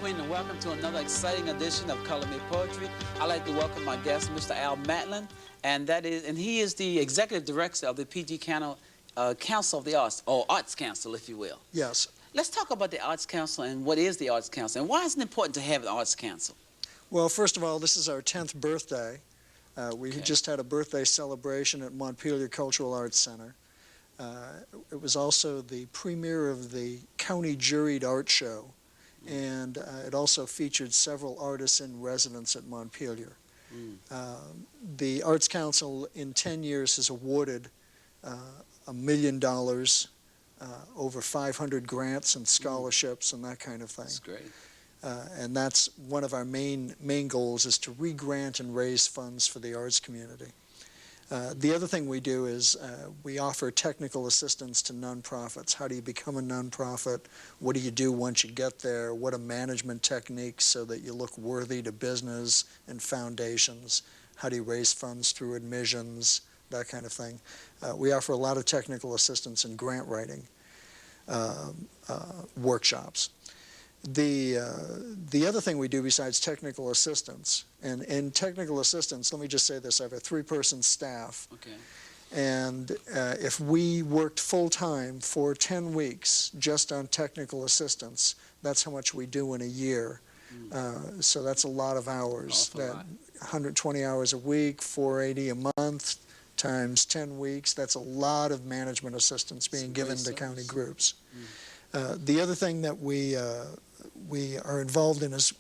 Queen, and welcome to another exciting edition of Color Me Poetry. I'd like to welcome my guest, Mr. Al Matlin, and he is the executive director of the PG County Council of the Arts, or Arts Council, if you will. Yes. Let's talk about the Arts Council and what is the Arts Council, and why is it important to have the Arts Council? Well, first of all, this is our 10th birthday. We just had a birthday celebration at Montpelier Cultural Arts Center. It was also the premiere of the county juried art show, and it also featured several artists in residence at Montpelier. The Arts Council in 10 years has awarded $1 million, over 500 grants and scholarships and that kind of thing. That's great. And that's one of our main goals, is to re-grant and raise funds for the arts community. The other thing we do is we offer technical assistance to nonprofits. How do you become a nonprofit? What do you do once you get there? What are management techniques so that you look worthy to business and foundations? How do you raise funds through admissions? That kind of thing. We offer a lot of technical assistance and grant writing workshops. The other thing we do besides technical assistance, and in technical assistance, let me just say this, I have a 3-person staff. Okay. And if we worked full-time for 10 weeks just on technical assistance, that's how much we do in a year. So that's a lot of hours. Awful lot. 120 hours a week, 480 a month, times 10 weeks, that's a lot of management assistance being given to county groups. The other thing that we are involved in is,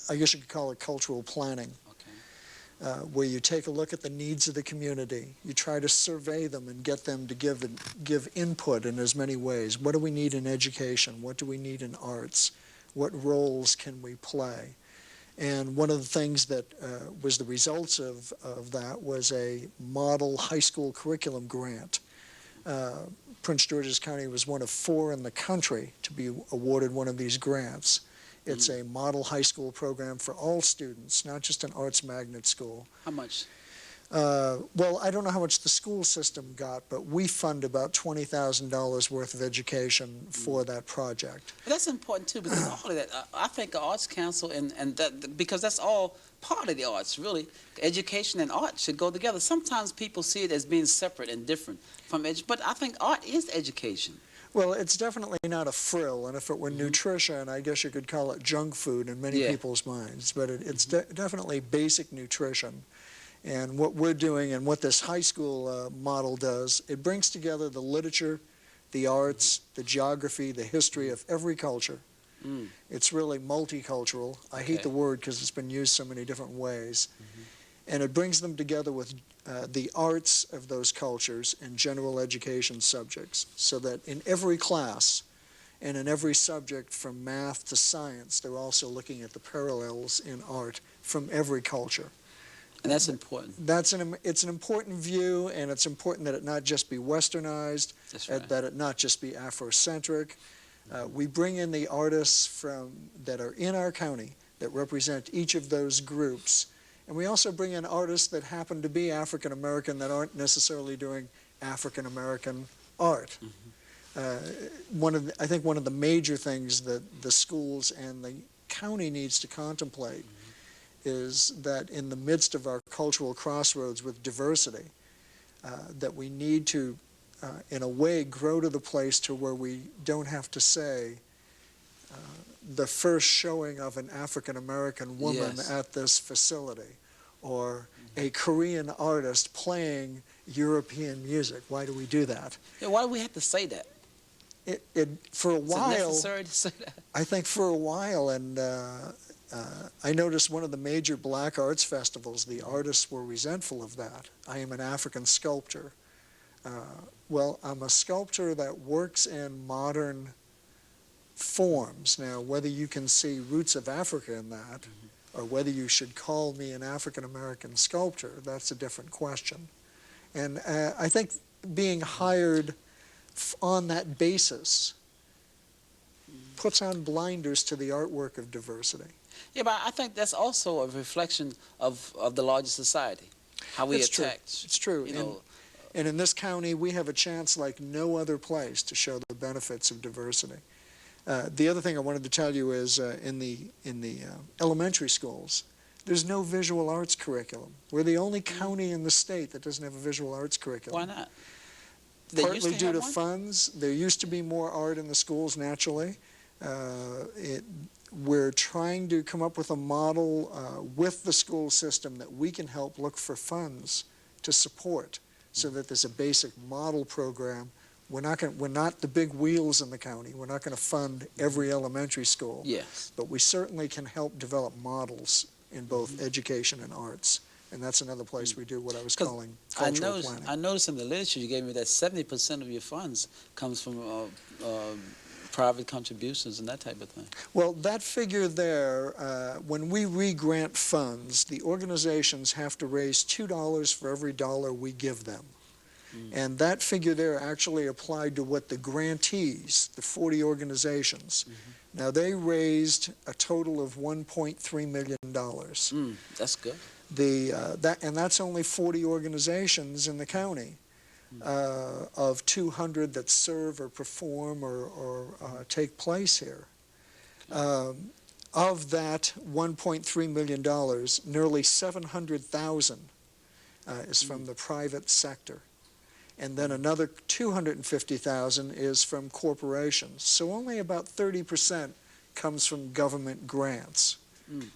I guess you could call it cultural planning, where you take a look at the needs of the community, you try to survey them and get them to give input in as many ways. What do we need in education? What do we need in arts? What roles can we play? And one of the things that was the results of that was a model high school curriculum grant. Prince George's County was one of 4 in the country to be awarded one of these grants. It's a model high school program for all students, not just an arts magnet school. How much? Well, I don't know how much the school system got, but we fund about $20,000 worth of education for that project. But that's important too, because all of that, I think the Arts Council and that, because that's all part of the arts, really. Education and art should go together. Sometimes people see it as being separate and different from but I think art is education. Well, it's definitely not a frill, and if it were nutrition, I guess you could call it junk food in many people's minds, but it's definitely basic nutrition. And what we're doing and what this high school model does, it brings together the literature, the arts, the geography, the history of every culture. It's really multicultural. I hate the word because it's been used so many different ways. And it brings them together with the arts of those cultures and general education subjects, so that in every class and in every subject from math to science, they're also looking at the parallels in art from every culture. And that's important. It's an important view, and it's important that it not just be westernized, that it not just be Afrocentric. We bring in the artists that are in our county that represent each of those groups, and we also bring in artists that happen to be African American that aren't necessarily doing African American art. I think one of the major things that the schools and the county needs to contemplate is that in the midst of our cultural crossroads with diversity, that we need to, in a way, grow to the place to where we don't have to say the first showing of an African-American woman at this facility, or a Korean artist playing European music. Why do we do that? Yeah, why do we have to say that? For a while, is it necessary to say that? I think for a while, and I noticed one of the major black arts festivals, the artists were resentful of that. I am an African sculptor. Well, I'm a sculptor that works in modern forms. Now, whether you can see roots of Africa in that, or whether you should call me an African-American sculptor, that's a different question. And I think being hired on that basis puts on blinders to the artwork of diversity. Yeah, but I think that's also a reflection of the larger society, how we attach. It's true. You know, and in this county, we have a chance like no other place to show the benefits of diversity. The other thing I wanted to tell you is in the elementary schools, there's no visual arts curriculum. We're the only county in the state that doesn't have a visual arts curriculum. Why not? They used Partly to due have to one? funds. There used to be more art in the schools naturally. We're trying to come up with a model with the school system that we can help look for funds to support so that there's a basic model program. We're not the big wheels in the county. We're not going to fund every elementary school. Yes. But we certainly can help develop models in both education and arts. And that's another place we do what I was calling cultural planning. I noticed in the literature you gave me that 70% of your funds comes from private contributions and that type of thing. Well, that figure there, when we re-grant funds, the organizations have to raise $2 for every dollar we give them. And that figure there actually applied to what the grantees, the 40 organizations, now they raised a total of $1.3 million. That's good. And that's only 40 organizations in the county of 200 that serve or perform or take place here. Of that $1.3 million, nearly 700,000 is from the private sector. And then another 250,000 is from corporations. So only about 30% comes from government grants.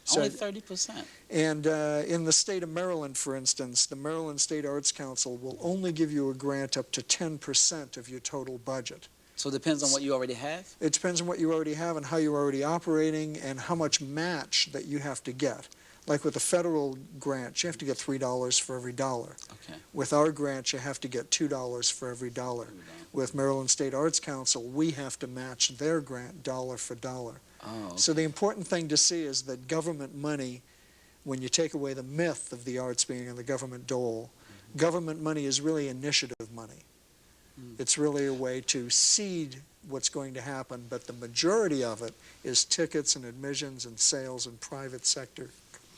So, only 30%. And in the state of Maryland, for instance, the Maryland State Arts Council will only give you a grant up to 10% of your total budget. So it depends on what you already have? It depends on what you already have and how you're already operating and how much match that you have to get. Like with the federal grant, you have to get $3 for every dollar. Okay. With our grant, you have to get $2 for every dollar. With Maryland State Arts Council, we have to match their grant dollar for dollar. Oh, okay. So the important thing to see is that government money, when you take away the myth of the arts being in the government dole, government money is really initiative money. It's really a way to seed what's going to happen, but the majority of it is tickets and admissions and sales and private sector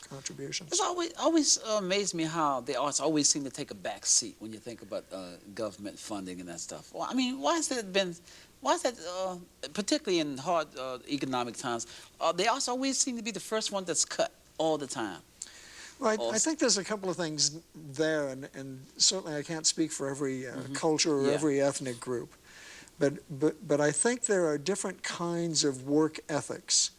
contributions. It's always amazed me how the arts always seem to take a back seat when you think about government funding and that stuff. Well, I mean, why has that, particularly in hard economic times, the arts always seem to be the first one that's cut all the time? Well, I think there's a couple of things there, and certainly I can't speak for every culture or every ethnic group, but I think there are different kinds of work ethics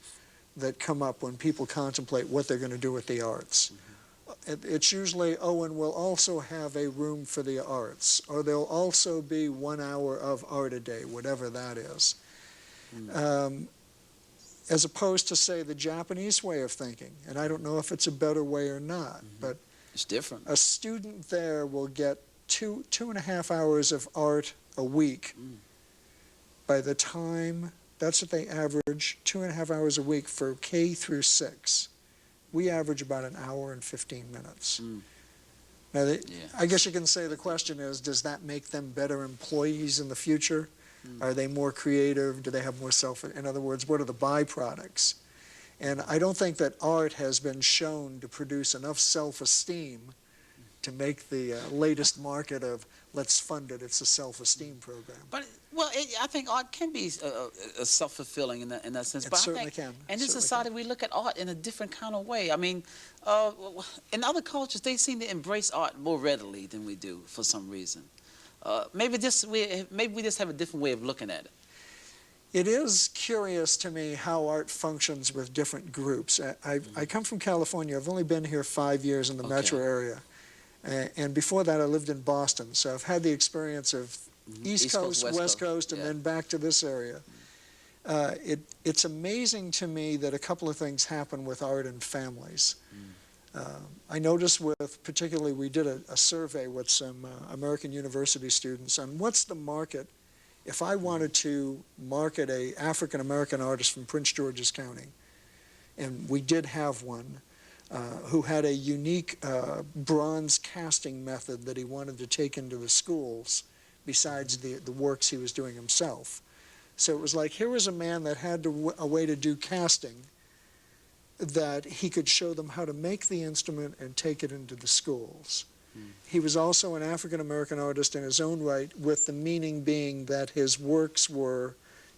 that come up when people contemplate what they're going to do with the arts. It's usually, and we'll also have a room for the arts, or there'll also be 1 hour of art a day, whatever that is. As opposed to, say, the Japanese way of thinking, and I don't know if it's a better way or not, but it's different. A student there will get 2.5 hours of art a week. By the time, that's what they average, 2.5 hours a week for K through 6. We average about 1 hour and 15 minutes. Now, I guess you can say the question is, does that make them better employees in the future? Are they more creative? Do they have more in other words, what are the byproducts? And I don't think that art has been shown to produce enough self-esteem to make the latest market of let's fund it. It's a self-esteem program. But I think art can be self-fulfilling in that sense. It but certainly I think, can. And in society, we look at art in a different kind of way. I mean, in other cultures, they seem to embrace art more readily than we do for some reason. Maybe we just have a different way of looking at it. It is curious to me how art functions with different groups. I come from California. I've only been here 5 years in the metro area. And before that, I lived in Boston. So I've had the experience of East Coast, West Coast, and then back to this area. It's amazing to me that a couple of things happen with art and families. I noticed particularly we did a survey with some American university students on what's the market. If I wanted to market a African-American artist from Prince George's County, and we did have one, who had a unique bronze casting method that he wanted to take into the schools besides the works he was doing himself. So it was like, here was a man that had a way to do casting that he could show them how to make the instrument and take it into the schools. He was also an African-American artist in his own right, with the meaning being that his works were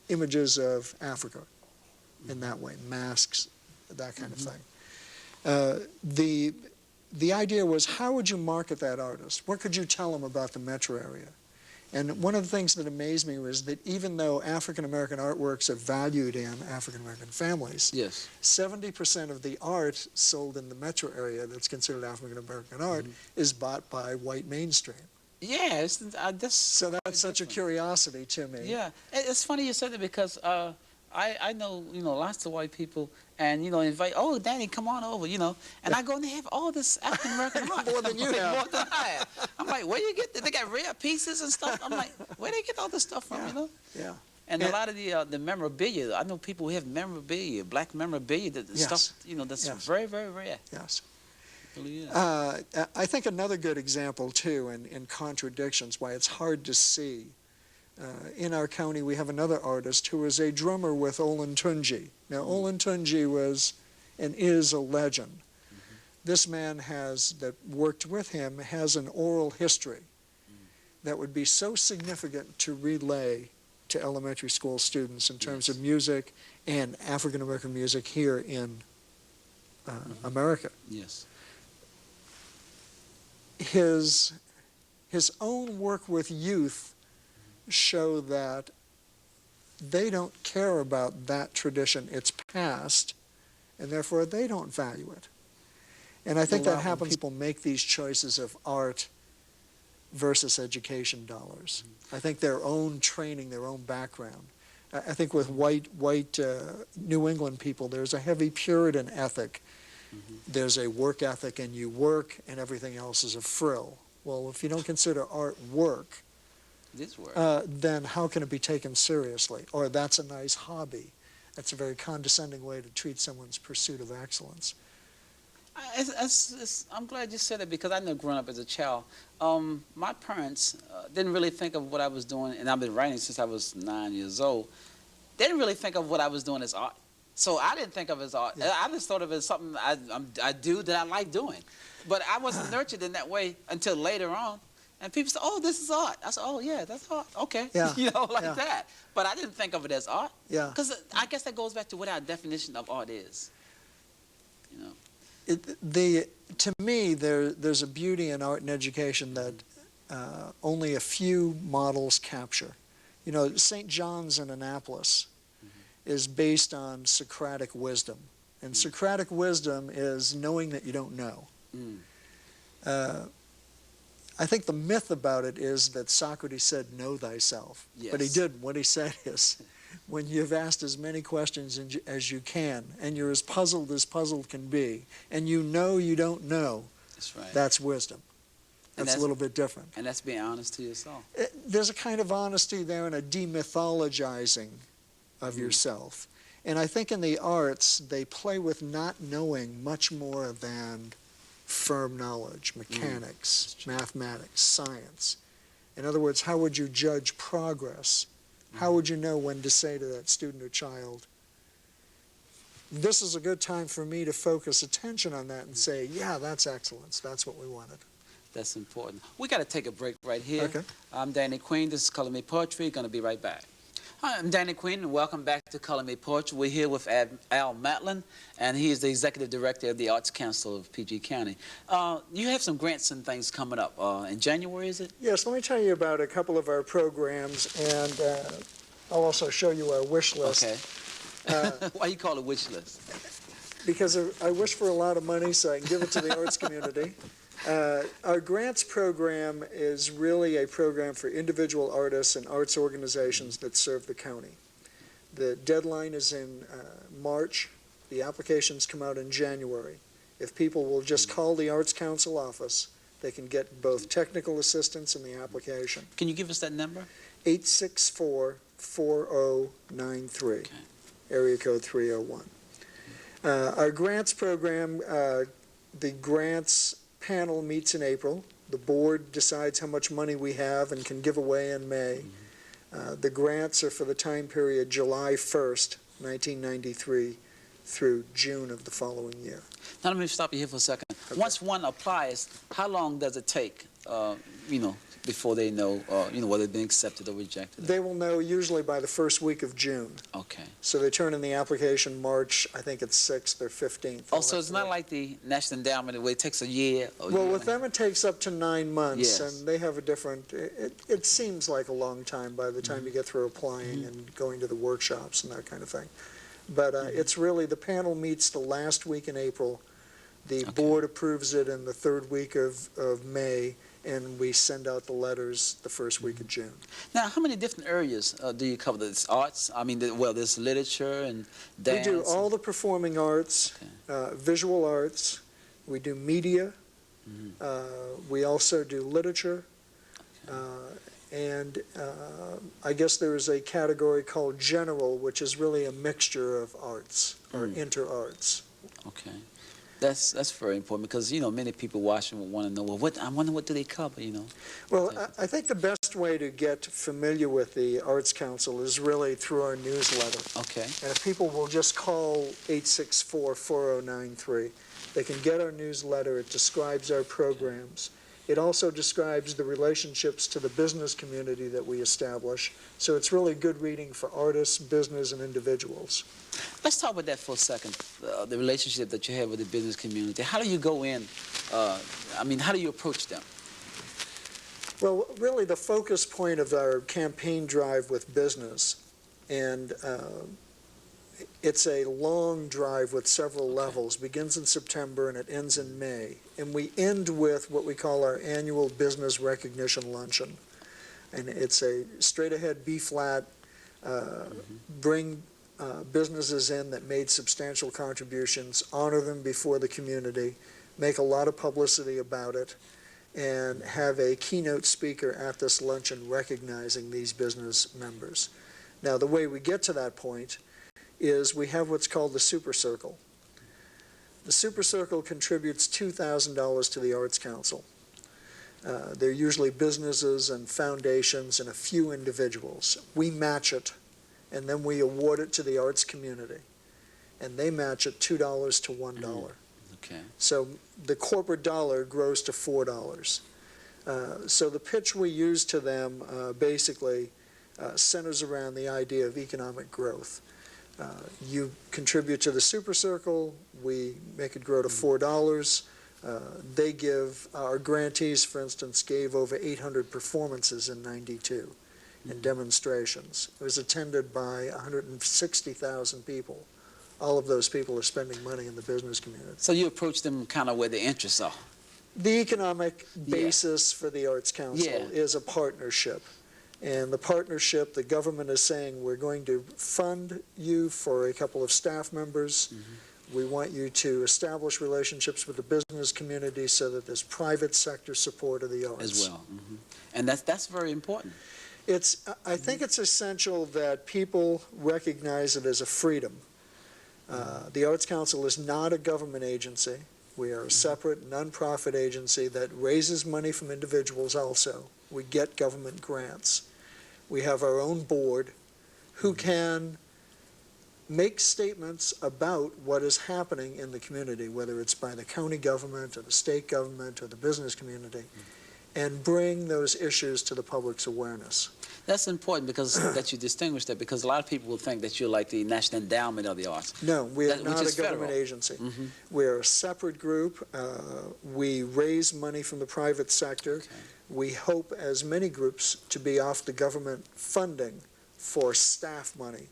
images of Africa in that way, masks, that kind of thing. The idea was, how would you market that artist? What could you tell them about the metro area? And one of the things that amazed me was that even though African-American artworks are valued in African-American families, Yes. 70% of the art sold in the metro area that's considered African-American art is bought by white mainstream. Yeah, that's So that's such a curiosity to me. Yeah, it's funny you said that because I know lots of white people, and invite, oh, Danny, come on over, and I go and they have all this African American art. More than you have. More than I have. I'm like, where you get? They got rare pieces and stuff. I'm like, where they get all this stuff from? Yeah. And a lot of the memorabilia, I know people who have memorabilia, black memorabilia, stuff, that's very, very rare. Yes. Really is. I think another good example, too, in contradictions, why it's hard to see. In our county, we have another artist who was a drummer with Olin Tunji. Now, Olin Tunji was and is a legend. This man that worked with him has an oral history that would be so significant to relay to elementary school students in terms of music and African-American music here in America. Yes. His own work with youth show that they don't care about that tradition, its past, and therefore they don't value it. And I think that happens when people make these choices of art versus education dollars. I think their own training, their own background. I think with white New England people, there's a heavy Puritan ethic. There's a work ethic, and you work, and everything else is a frill. Well, if you don't consider art work, then how can it be taken seriously? Or that's a nice hobby. That's a very condescending way to treat someone's pursuit of excellence. I'm glad you said it because I know growing up as a child, my parents didn't really think of what I was doing, and I've been writing since I was 9 years old. They didn't really think of what I was doing as art. So I didn't think of it as art. Yeah. I just thought of it as something I do that I like doing. But I wasn't nurtured in that way until later on. And people say, oh, this is art. I said, oh, yeah, that's art. Okay. Yeah. That. But I didn't think of it as art. Yeah. Because I guess that goes back to what our definition of art is. To me, there's a beauty in art and education that only a few models capture. St. John's in Annapolis is based on Socratic wisdom. And Socratic wisdom is knowing that you don't know. I think the myth about it is that Socrates said, know thyself. Yes. But he didn't. What he said is, when you've asked as many questions as you can, and you're as puzzled can be, and you know you don't know, that's right. That's wisdom. That's a little bit different. And that's being honest to yourself. There's a kind of honesty there and a demythologizing of yourself. And I think in the arts, they play with not knowing much more than firm knowledge, mechanics, mathematics, science. In other words, how would you judge progress? How would you know when to say to that student or child, this is a good time for me to focus attention on that and say, yeah, that's excellence. That's what we wanted. That's important. We got to take a break right here. Okay. I'm Danny Queen. This is Color Me Poetry. Going to be right back. Hi, I'm Danny Queen, and welcome back to Color Me Poetry. We're here with Al Matlin, and he is the Executive Director of the Arts Council of PG County. You have some grants and things coming up. In January, is it? Yes, let me tell you about a couple of our programs, and I'll also show you our wish list. Okay. Why you call it wish list? Because I wish for a lot of money so I can give it to the arts community. Our grants program is really a program for individual artists and arts organizations that serve the county. The deadline is in March. The applications come out in January. If people will just call the Arts Council office, they can get both technical assistance and the application. Can you give us that number? 864-4093, okay. Area code 301. Our grants program, the grants panel meets in April. The board decides how much money we have and can give away in May. The grants are for the time period July 1st, 1993 through June of the following year. Now let me stop you here for a second. Okay. Once one applies, how long does it take, before they know, whether they've been accepted or rejected? They will know usually by the first week of June. Okay. So they turn in the application March, I think it's 6th or 15th. Oh, so it's not like the National Endowment where it takes a year? Well, with them it takes up to 9 months, Yes. and they have a different, it seems like a long time by the time you get through applying and going to the workshops and that kind of thing. But it's really, the panel meets the last week in April. The board approves it in the third week of May, and we send out the letters the first week of June. Now, how many different areas do you cover? There's arts, there's literature and dance. We do all the performing arts, visual arts, we do media, we also do literature, and I guess there is a category called general, which is really a mixture of arts, or inter-arts. Okay. That's very important because, many people watching will want to know, well, I wonder what do they cover, Well, I think the best way to get familiar with the Arts Council is really through our newsletter. Okay. And if people will just call 864-4093, they can get our newsletter. It describes our programs. It also describes the relationships to the business community that we establish. So it's really good reading for artists, business, and individuals. Let's talk about that for a second, the relationship that you have with the business community. How do you go in? How do you approach them? Well, really the focus point of our campaign drive with business, and it's a long drive with several levels, begins in September and it ends in May. And we end with what we call our annual business recognition luncheon. And it's a straight-ahead B-flat, bring businesses in that made substantial contributions, honor them before the community, make a lot of publicity about it, and have a keynote speaker at this luncheon recognizing these business members. Now, the way we get to that point is we have what's called the Super Circle. The Super Circle contributes $2,000 to the Arts Council. They're usually businesses and foundations and a few individuals. We match it, and then we award it to the arts community, and they match it $2 to $1. Okay. So the corporate dollar grows to $4. So the pitch we use to them basically centers around the idea of economic growth. You contribute to the Super Circle, we make it grow to $4. They give, our grantees, for instance, gave over 800 performances in '92 and demonstrations. It was attended by 160,000 people. All of those people are spending money in the business community. So you approach them kind of where the interests are. The economic basis for the Arts Council is a partnership. And the partnership, the government is saying, we're going to fund you for a couple of staff members. We want you to establish relationships with the business community so that there's private sector support of the arts. As well. And that's very important. I think it's essential that people recognize it as a freedom. The Arts Council is not a government agency. We are a separate, nonprofit agency that raises money from individuals also. We get government grants. We have our own board who can make statements about what is happening in the community, whether it's by the county government or the state government or the business community, and bring those issues to the public's awareness. That's important because that you distinguish that, because a lot of people will think that you're like the National Endowment of the Arts. No, we are not a government federal agency. We're a separate group. We raise money from the private sector. We hope, as many groups, to be off the government funding for staff money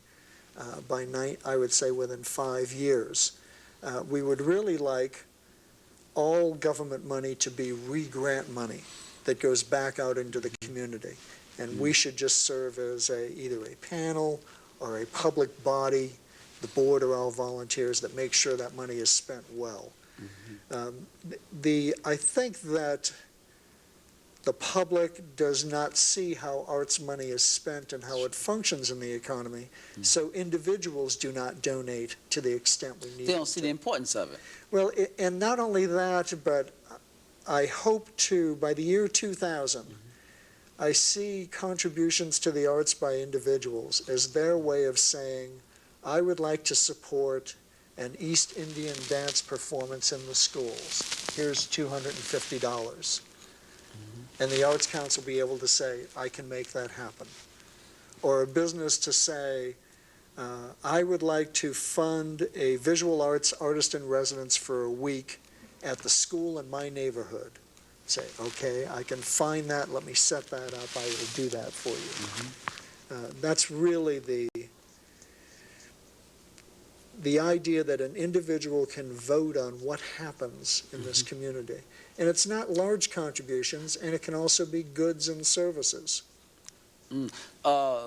I would say within 5 years. We would really like all government money to be re-grant money that goes back out into the community. And we should just serve as either a panel or a public body, the board are all volunteers, that make sure that money is spent well. I think that the public does not see how arts money is spent and how it functions in the economy, so individuals do not donate to the extent we need. They don't see the importance of it. Well, and not only that, but I hope to, by the year 2000, I see contributions to the arts by individuals as their way of saying, I would like to support an East Indian dance performance in the schools. Here's $250. and the Arts Council be able to say, I can make that happen. Or a business to say, I would like to fund a visual arts artist in residence for a week at the school in my neighborhood. Say, okay, I can find that, let me set that up, I will do that for you. That's really the idea that an individual can vote on what happens in this community. And it's not large contributions, and it can also be goods and services.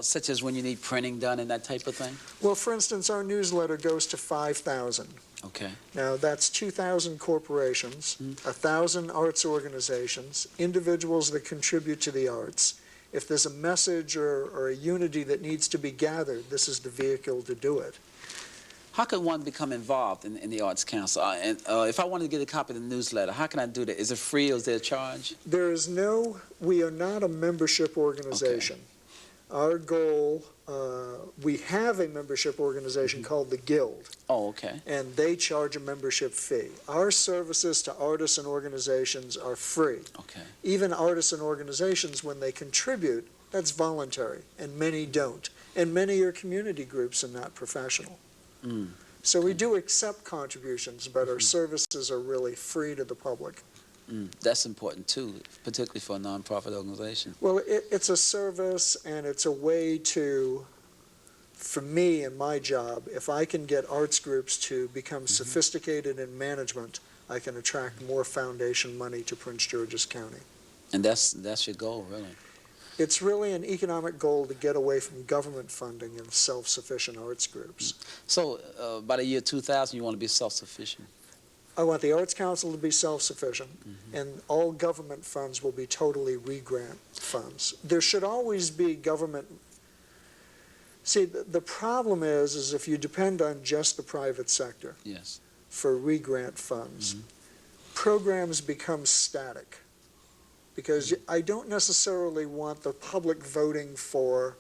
Such as when you need printing done and that type of thing? Well, for instance, our newsletter goes to 5,000. Okay. Now, that's 2,000 corporations, 1,000 arts organizations, individuals that contribute to the arts. If there's a message or a unity that needs to be gathered, this is the vehicle to do it. How can one become involved in the Arts Council? And if I wanted to get a copy of the newsletter, how can I do that? Is it free or is there a charge? We are not a membership organization. Okay. Our goal, we have a membership organization called the Guild. Oh, okay. And they charge a membership fee. Our services to artists and organizations are free. Okay. Even artists and organizations, when they contribute, that's voluntary, and many don't. And many are community groups and not professional. So we do accept contributions, but our services are really free to the public. That's important too, particularly for a nonprofit organization. Well, it's a service, and it's a way to, for me and my job, if I can get arts groups to become sophisticated in management, I can attract more foundation money to Prince George's County. And that's your goal, really? It's really an economic goal to get away from government funding and self-sufficient arts groups. So by the year 2000, you want to be self-sufficient? I want the Arts Council to be self-sufficient, and all government funds will be totally re-grant funds. There should always be government. See, the problem is if you depend on just the private sector for re-grant funds, programs become static. Because I don't necessarily want the public voting for,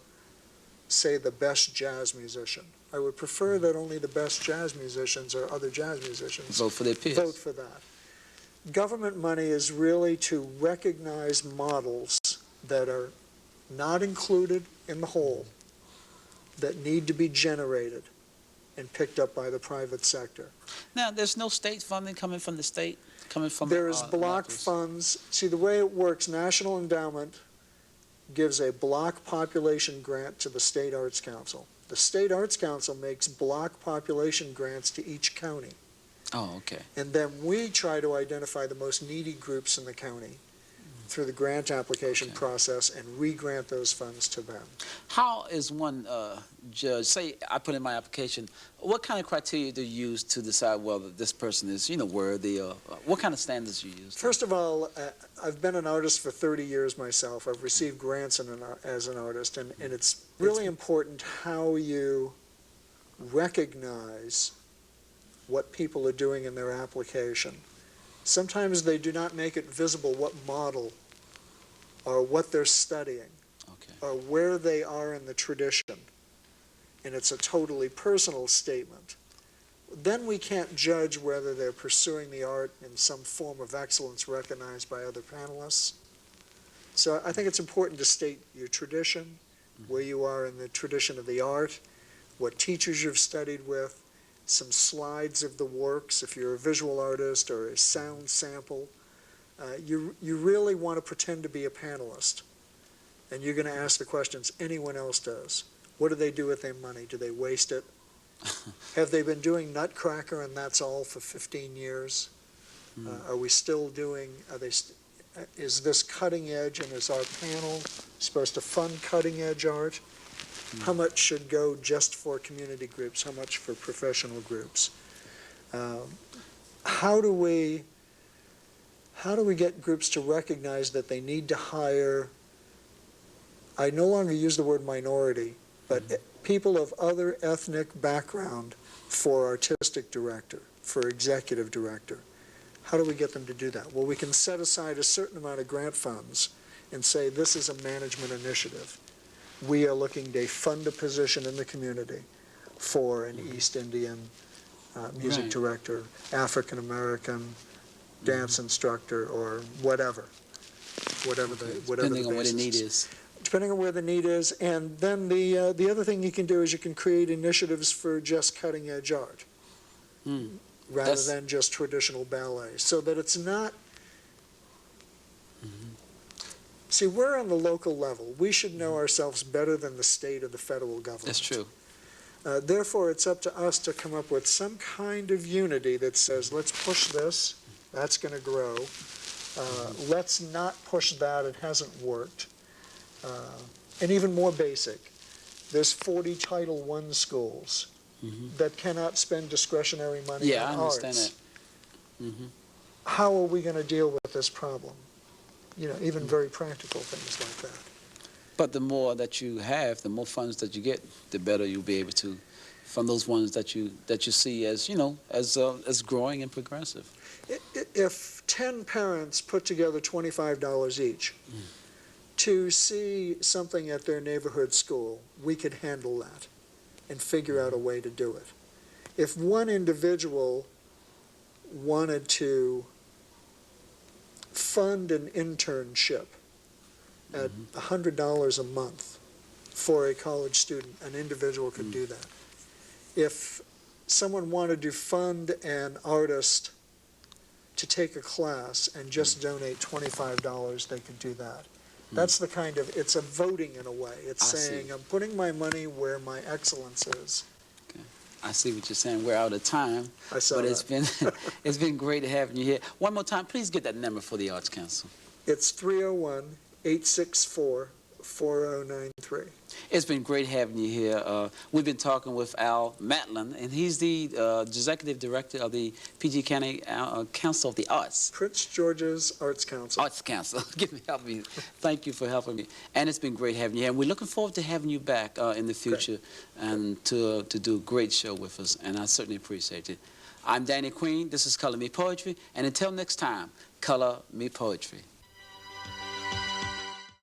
say, the best jazz musician. I would prefer that only the best jazz musicians or other jazz musicians vote for their peers. Vote for that. Government money is really to recognize models that are not included in the whole, that need to be generated and picked up by the private sector. Now, there's no state funding coming from the state? There is block funds. See, the way it works, National Endowment gives a block population grant to the State Arts Council. The State Arts Council makes block population grants to each county. Oh, okay. And then we try to identify the most needy groups in the county through the grant application process and re-grant those funds to them. How is one judge, say I put in my application, what kind of criteria do you use to decide whether this person is, worthy, or what kind of standards do you use? First of all, I've been an artist for 30 years myself. I've received grants as an artist, and it's really important how you recognize what people are doing in their application. Sometimes they do not make it visible what model or what they're studying or where they are in the tradition. And it's a totally personal statement. Then we can't judge whether they're pursuing the art in some form of excellence recognized by other panelists. So I think it's important to state your tradition, where you are in the tradition of the art, what teachers you've studied with, some slides of the works if you're a visual artist, or a sound sample. You really want to pretend to be a panelist, and you're going to ask the questions anyone else does. What do they do with their money? Do they waste it? Have they been doing Nutcracker and that's all for 15 years? Are we still doing, is this cutting edge, and is our panel supposed to fund cutting edge art? How much should go just for community groups? How much for professional groups? How do we get groups to recognize that they need to hire, I no longer use the word minority, but people of other ethnic background for artistic director, for executive director? How do we get them to do that? Well, we can set aside a certain amount of grant funds and say this is a management initiative. We are looking to fund a position in the community for an East Indian music director, African American dance instructor, or whatever. whatever the Depending on what the basis need is. Depending on where the need is. And then the other thing you can do is you can create initiatives for just cutting edge art rather than just traditional ballet, so that it's not. See, we're on the local level. We should know ourselves better than the state or the federal government. That's true. Therefore, it's up to us to come up with some kind of unity that says, let's push this, that's going to grow. Let's not push that, it hasn't worked. And even more basic, there's 40 Title I schools that cannot spend discretionary money on arts. I understand that. How are we going to deal with this problem? You know, even very practical things like that. But the more that you have, the more funds that you get, the better you'll be able to, from those ones that you see as, you know, as growing and progressive. If 10 parents put together $25 each to see something at their neighborhood school, we could handle that and figure out a way to do it. If one individual wanted to fund an internship at $100 a month for a college student, an individual could do that. If someone wanted to fund an artist to take a class and just donate $25, they could do that. That's the kind of, it's a voting in a way. It's saying, I'm putting my money where my excellence is. I see what you're saying. We're out of time. I saw but that. It's been great having you here. One more time, please get that number for the Arts Council. It's 301-864-4093. It's been great having you here. We've been talking with Al Matlin, and he's the Executive Director of the PG County Council of the Arts. Prince George's Arts Council. Arts Council. Help me. Thank you for helping me. And it's been great having you here. And we're looking forward to having you back in the future and to do a great show with us. And I certainly appreciate it. I'm Danny Queen. This is Color Me Poetry. And until next time, color me poetry.